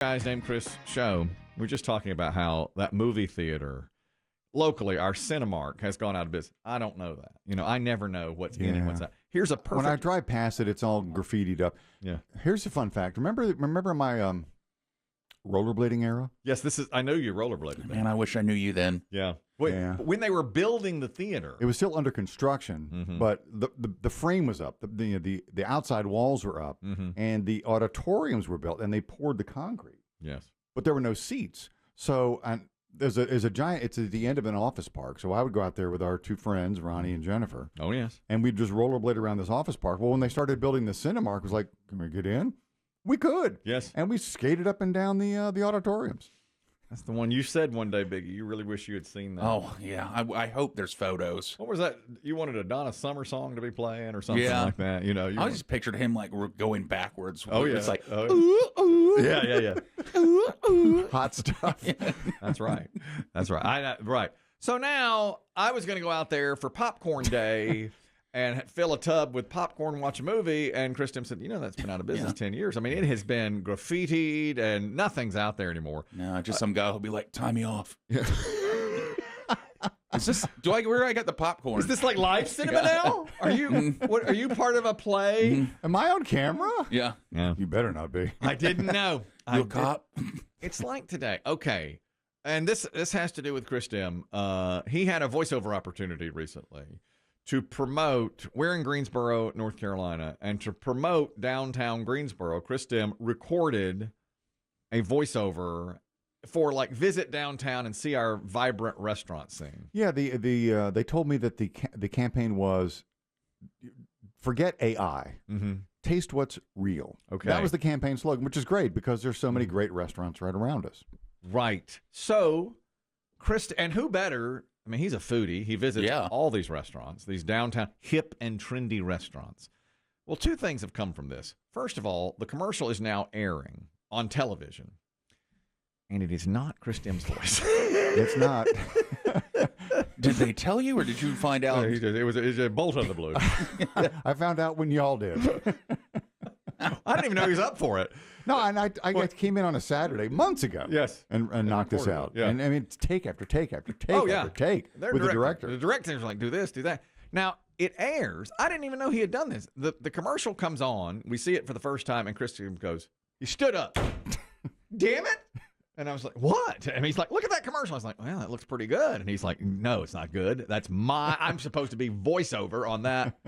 Guys named Chris show. We're just talking about how that movie theater locally, our Cinemark, has gone out of business. I don't know that. I never know what's in and what's out. Here's a perfect. When I drive past it, it's all graffitied up. Yeah. Here's a fun fact. Remember my rollerblading era? Yes, I know you rollerbladed. Man, I wish I knew you then. Yeah. When they were building the theater, it was still under construction, but the frame was up. The outside walls were up, and the auditoriums were built, and they poured the concrete. Yes. But there were no seats. So there's a giant. It's at the end of an office park. So I would go out there with our two friends, Ronnie and Jennifer. Oh yes. And we'd just rollerblade around this office park. Well, when they started building the Cinemark, it was like, can we get in? We could. Yes. And we skated up and down the auditoriums. That's the one you said one day, Biggie. You really wish you had seen that. Oh, yeah. I hope there's photos. What was that? You wanted a Donna Summer song to be playing or something like that? I just pictured him like going backwards. Oh, yeah. It's like, ooh, ooh. Yeah. Ooh, ooh. Hot stuff. Yeah. That's right. Right. So now I was going to go out there for popcorn day and fill a tub with popcorn and watch a movie. And Chris Demm said, that's been out of business 10 years. I mean, it has been graffitied and nothing's out there anymore. No, just some guy who'll be like, tie me off. Yeah. Is this, where I got the popcorn? Is this like live cinema now? Are you part of a play? Am I on camera? Yeah. You better not be. I didn't know. You a cop? It's like today. Okay. And this has to do with Chris Demm. He had a voiceover opportunity recently to promote, we're in Greensboro, North Carolina, and to promote downtown Greensboro, Chris Demm recorded a voiceover for visit downtown and see our vibrant restaurant scene. Yeah, they told me that the campaign was forget AI, taste what's real. Okay, that was the campaign slogan, which is great because there's so many great restaurants right around us. Right. So, Chris, and who better? I mean, he's a foodie. He visits all these restaurants, these downtown hip and trendy restaurants. Well, two things have come from this. First of all, the commercial is now airing on television, and it is not Chris Demm's voice. It's not. Did they tell you, or did you find out? It was a bolt out of the blue. I found out when y'all did. I didn't even know he was up for it. No, and I came in on a Saturday months ago. Yes. And knocked this out. Yeah. And I mean, it's take after take after take after take with the director. The director's like, do this, do that. Now, it airs. I didn't even know he had done this. The commercial comes on. We see it for the first time, and Christian goes, he stood up. Damn it. And I was like, what? And he's like, look at that commercial. I was like, well, that looks pretty good. And he's like, no, it's not good. I'm supposed to be voiceover on that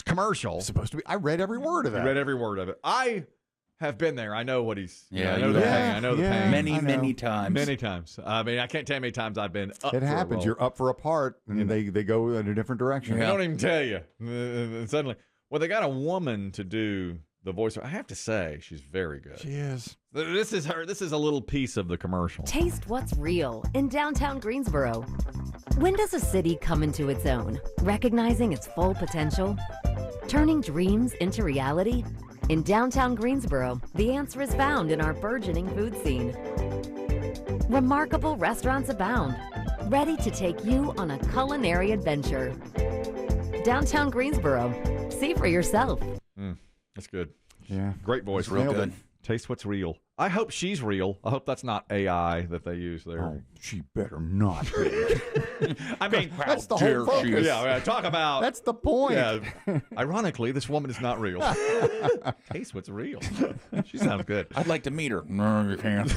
commercial. Supposed to be. I read every word of that. I read every word of it. I have been there. I know what he's. Yeah, I know the pain. I know the pain. Many times. Many times. I mean, I can't tell you how many times I've been up. It happens. You're up for a part, and they go in a different direction. They don't even tell you. Suddenly, well, they got a woman to do the voice. I have to say, she's very good. She is. This is her. This is a little piece of the commercial. Taste what's real in downtown Greensboro. When does a city come into its own, recognizing its full potential? Turning dreams into reality? In downtown Greensboro, the answer is found in our burgeoning food scene. Remarkable restaurants abound, ready to take you on a culinary adventure. Downtown Greensboro. See for yourself. That's good. Yeah. Great voice. Real good. Taste what's real. I hope she's real. I hope that's not AI that they use there. Oh, she better not be. I mean, that's the whole focus. Yeah, talk about. That's the point. Yeah. Ironically, this woman is not real. Taste what's real. She sounds good. I'd like to meet her. No, you can't.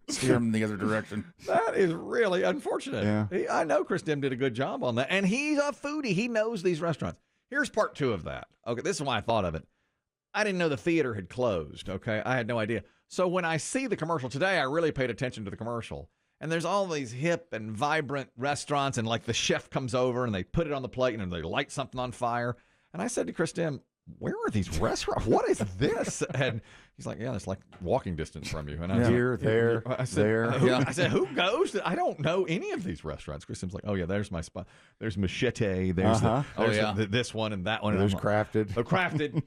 Steer him the other direction. That is really unfortunate. Yeah. I know Chris Demm did a good job on that, and he's a foodie. He knows these restaurants. Here's part two of that. Okay, this is why I thought of it. I didn't know the theater had closed, okay? I had no idea. So when I see the commercial today, I really paid attention to the commercial. And there's all these hip and vibrant restaurants, and the chef comes over and they put it on the plate and they light something on fire. And I said to Chris Demm, where are these restaurants? What is this? And he's like, yeah, it's like walking distance from you. And I said, here, there, there. I said, who goes? I don't know any of these restaurants. Chris Demm's like, oh yeah, there's my spot. There's Machete. There's this one and that one. There's Crafted. Crafted.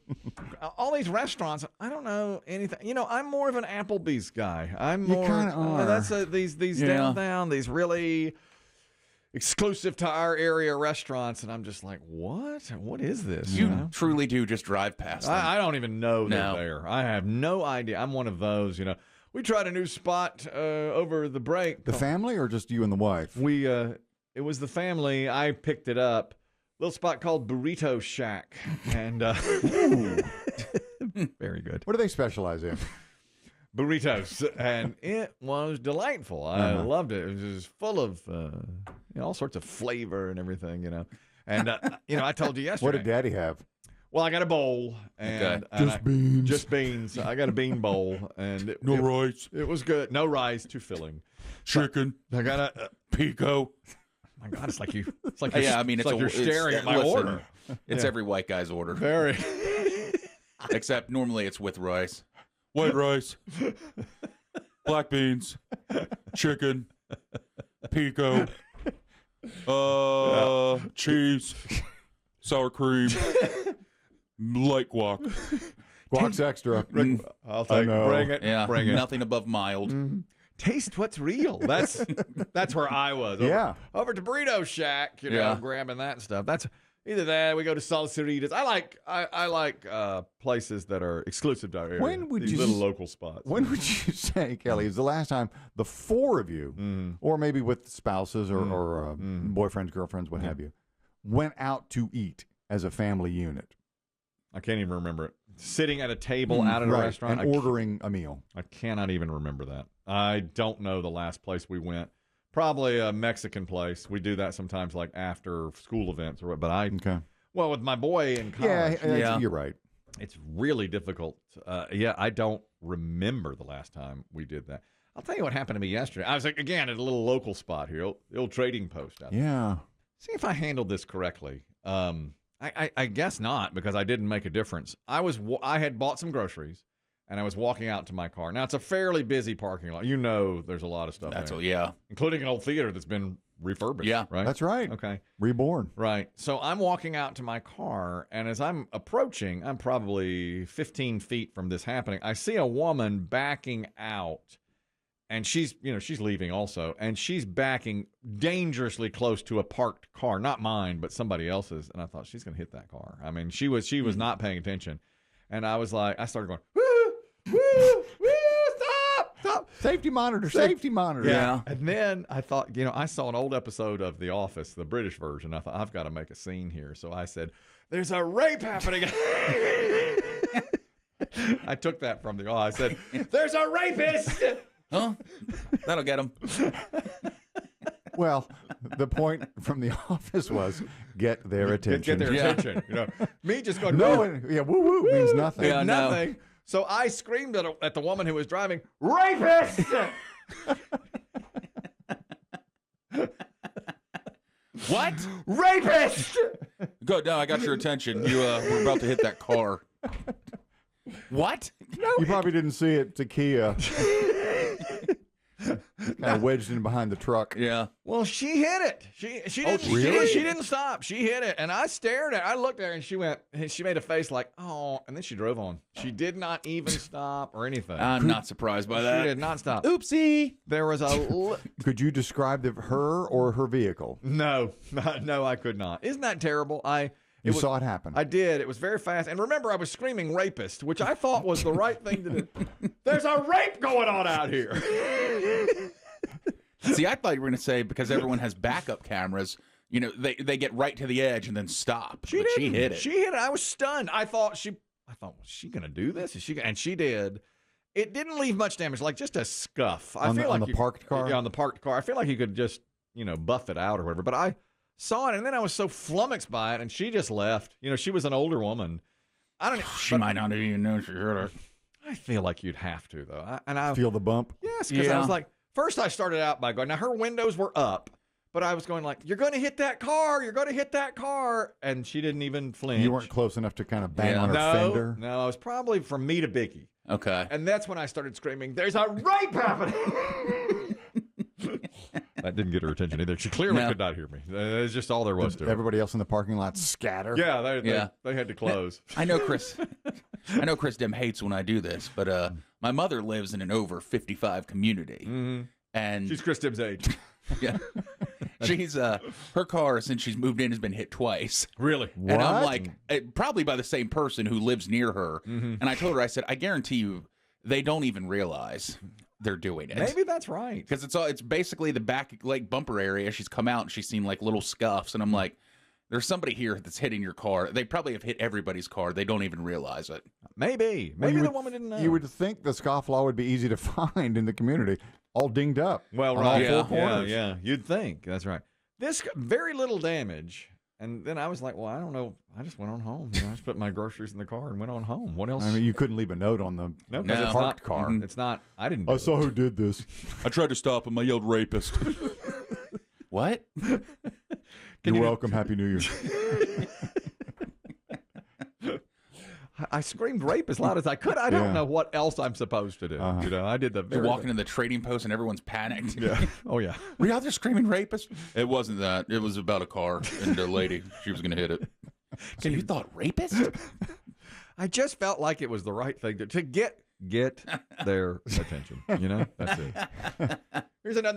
All these restaurants. I don't know anything. I'm more of an Applebee's guy. I'm more. You kind of are. That's these downtown. These really. exclusive to our area restaurants, and I'm just like, what? What is this? You truly do just drive past them. I don't even know they're there. I have no idea. I'm one of those, We tried a new spot over the break. The family or just you and the wife? It was the family. I picked it up. Little spot called Burrito Shack. And very good. What do they specialize in? Burritos. And it was delightful. I loved it. It was just full of all sorts of flavor and everything, And, I told you yesterday. What did Daddy have? Well, I got a bowl. And, beans. Just beans. I got a bean bowl. And No rice. It was good. No rice. Too filling. Chicken. I got a... Pico. My God, it's like you're it's staring at my order. It's every white guy's order. Very. Except normally it's with rice. White rice. Black beans. Chicken. Pico. Cheese. Sour cream. Light guac. Guac's extra. I'll take it. Bring it. Yeah. Bring it. Nothing above mild. Mm-hmm. Taste what's real. That's where I was. Over to Burrito Shack, grabbing that stuff. That's either that. We go to Salsaritas. I like places that are exclusive to our area. When would These little local spots? When would you say, Kelly, is the last time the four of you, or maybe with spouses or boyfriends, girlfriends, what have you, went out to eat as a family unit? I can't even remember it. Sitting at a table out at a restaurant and ordering a meal. I cannot even remember that. I don't know the last place we went. Probably a Mexican place. We do that sometimes, like after school events or what. But well, with my boy in college. Yeah, you're right. It's really difficult. I don't remember the last time we did that. I'll tell you what happened to me yesterday. I was like, again, at a little local spot here, the old trading post out there. Yeah. See if I handled this correctly. I guess not, because I didn't make a difference. I had bought some groceries, and I was walking out to my car. Now, it's a fairly busy parking lot. There's a lot of stuff there. Including an old theater that's been refurbished. Yeah. Right? That's right. Okay. Reborn. Right. So I'm walking out to my car, and as I'm approaching, I'm probably 15 feet from this happening, I see a woman backing out, and she's leaving also, and she's backing dangerously close to a parked car, not mine, but somebody else's. And I thought, she's going to hit that car. I mean, she was not paying attention. And I was like, I started going, woo, woo, woo, stop. Safety monitor, safety monitor. Yeah. And then I thought, I saw an old episode of The Office, the British version. I thought, I've got to make a scene here. So I said, there's a rape happening. I took that from the I said, there's a rapist. Huh? That'll get them. Well, the point from The Office was get their attention. Get their attention. Me just going, woo woo means nothing. Yeah, nothing. No. So I screamed at the woman who was driving, rapist! What? Rapist! Good. No, I got your attention. You were about to hit that car. What? No. You probably didn't see it. Takia. Kind of wedged in behind the truck. Yeah. Well, she hit it. She didn't. Really? She didn't stop. She hit it, and I stared at her. I looked at her, and she made a face like, oh, and then she drove on. She did not even stop or anything. I'm not surprised by that. She did not stop. Oopsie. There was a. Could you describe her or her vehicle? No, I could not. Isn't that terrible? You saw it happen. I did. It was very fast. And remember, I was screaming rapist, which I thought was the right thing to do. There's a rape going on out here. See, I thought you were going to say because everyone has backup cameras, they get right to the edge and then stop. She hit it. She hit it. I was stunned. I thought, was she going to do this? And she did. It didn't leave much damage, like just a scuff. On the parked car? Yeah, on the parked car. I feel like you could just, buff it out or whatever. But I saw it, and then I was so flummoxed by it, and she just left. She was an older woman. She might not even know she heard it. I feel like you'd have to, though. I feel the bump? Yes, because I was like, first I started out by going, now her windows were up, but I was going like, you're going to hit that car. You're going to hit that car. And she didn't even flinch. You weren't close enough to kind of bang on her fender? No, it was probably from me to Biggie. Okay. And that's when I started screaming, there's a rape happening. That didn't get her attention either. She clearly could not hear me. It's just all there was to it. Everybody else in the parking lot scatter. Yeah, they had to close. I know Chris Demm hates when I do this, but my mother lives in an over 55 community. Mm-hmm. And she's Chris Demm's age. Yeah. She's her car since she's moved in has been hit twice. Really? And I'm What? like, probably by the same person who lives near her. Mm-hmm. And I told her, I said, I guarantee you, they don't even realize they're doing it. Maybe that's right. Because it's basically the back like bumper area. She's come out and she's seen like little scuffs, and I'm like, there's somebody here that's hitting your car. They probably have hit everybody's car. They don't even realize it. Maybe Well, you the would- woman didn't know. You would think the scofflaw would be easy to find in the community, all dinged up. Well, on right. all four Yeah, corners. yeah. You'd think. That's right. This very little damage. And then I was like, well, I don't know. I just went on home. I just put my groceries in the car and went on home. What else? I mean, you couldn't leave a note on the no, 'cause No. it's parked not, car. It's not. I didn't do I saw it. who did this. I tried to stop him. I yelled rapist. What? You're welcome. Happy New Year. I screamed rape as loud as I could. I don't Yeah. know what else I'm supposed to do. You know, I did the You're very walking in the trading post and everyone's panicked. Yeah. Oh yeah. Were you out there screaming rapist? It wasn't that. It was about a car and a lady. She was going to hit it. So you thought rapist? I just felt like it was the right thing to get their attention. You know, that's it. Here's another.